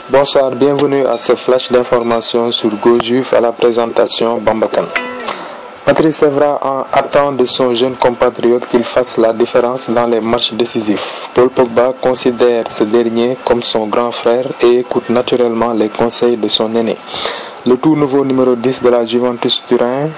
Bonsoir, bienvenue à ce flash d'information sur GoJuif à la présentation Bambakan. Patrice Evra attend de son jeune compatriote qu'il fasse la différence dans les matchs décisifs. Paul Pogba considère ce dernier comme son grand frère et écoute naturellement les conseils de son aîné. Le tout nouveau numéro 10 de la Juventus Turin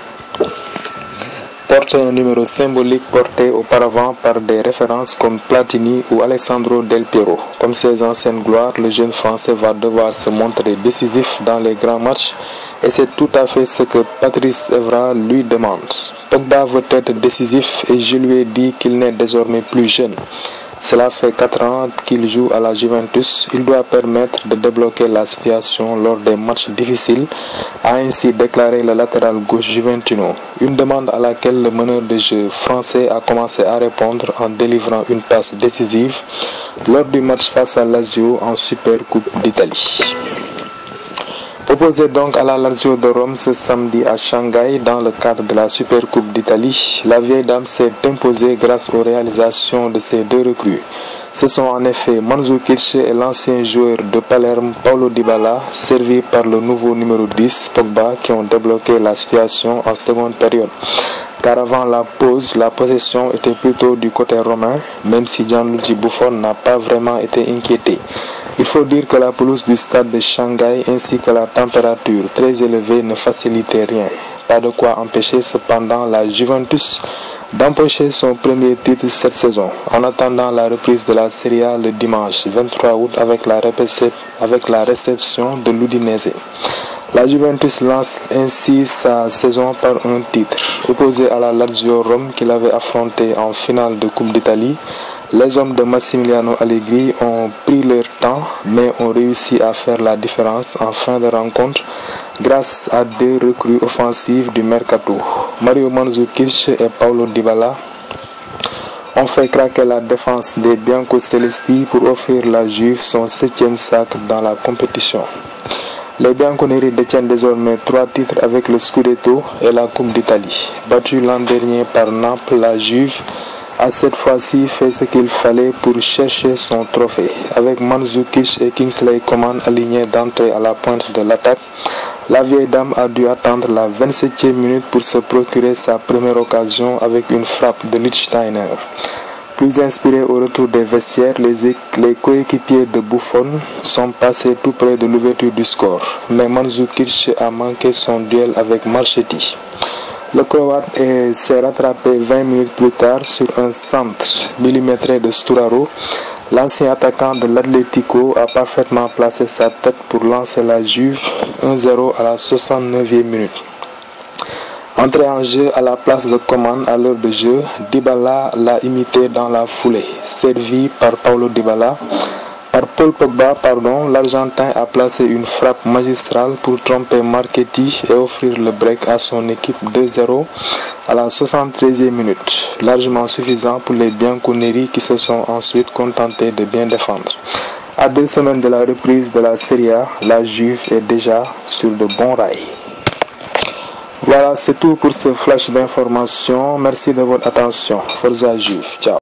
porte un numéro symbolique porté auparavant par des références comme Platini ou Alessandro Del Piero. Comme ses anciennes gloires, le jeune Français va devoir se montrer décisif dans les grands matchs et c'est tout à fait ce que Patrice Evra lui demande. Pogba veut être décisif et je lui ai dit qu'il n'est désormais plus jeune. Cela fait 4 ans qu'il joue à la Juventus. Il doit permettre de débloquer la situation lors des matchs difficiles, a ainsi déclaré le latéral gauche juventino. Une demande à laquelle le meneur de jeu français a commencé à répondre en délivrant une passe décisive lors du match face à Lazio en Super Coupe d'Italie. Opposé donc à la Lazio de Rome ce samedi à Shanghai dans le cadre de la Super Coupe d'Italie, la vieille dame s'est imposée grâce aux réalisations de ses deux recrues. Ce sont en effet Mandzukic et l'ancien joueur de Palerme Paulo Dybala, servis par le nouveau numéro 10 Pogba, qui ont débloqué la situation en seconde période. Car avant la pause, la possession était plutôt du côté romain, même si Gianluigi Buffon n'a pas vraiment été inquiété. Il faut dire que la pelouse du stade de Shanghai ainsi que la température très élevée ne facilitaient rien. Pas de quoi empêcher cependant la Juventus d'empocher son premier titre cette saison, en attendant la reprise de la Serie A le dimanche 23 août avec la réception de l'Udinese. La Juventus lance ainsi sa saison par un titre. Opposé à la Lazio Rome qu'il avait affronté en finale de Coupe d'Italie, les hommes de Massimiliano Allegri ont pris leur temps mais ont réussi à faire la différence en fin de rencontre grâce à deux recrues offensives du Mercato. Mario Mandzukic et Paulo Dybala ont fait craquer la défense des Biancocelesti pour offrir la Juve son 7e sacre dans la compétition. Les Bianconeri détiennent désormais 3 titres avec le Scudetto et la Coupe d'Italie. Battue l'an dernier par Naples, la Juve a cette fois-ci fait ce qu'il fallait pour chercher son trophée. Avec Mandzukic et Kingsley Coman alignés d'entrée à la pointe de l'attaque, la vieille dame a dû attendre la 27e minute pour se procurer sa première occasion avec une frappe de Lichtsteiner. Plus inspirés au retour des vestiaires, les coéquipiers de Buffon sont passés tout près de l'ouverture du score, mais Mandzukic a manqué son duel avec Marchetti. Le Croate s'est rattrapé 20 minutes plus tard sur un centre millimétré de Sturaro. L'ancien attaquant de l'Atlético a parfaitement placé sa tête pour lancer la Juve 1-0 à la 69e minute. Entré en jeu à la place de Coman à l'heure de jeu, Dybala l'a imité dans la foulée. Servi par Paulo Dybala. Par Paul Pogba, l'Argentin a placé une frappe magistrale pour tromper Marchetti et offrir le break à son équipe 2-0 à la 73e minute, largement suffisant pour les Bianconeri qui se sont ensuite contentés de bien défendre. À 2 semaines de la reprise de la Serie A, la Juve est déjà sur de bons rails. Voilà, c'est tout pour ce flash d'information. Merci de votre attention. Forza Juve. Ciao.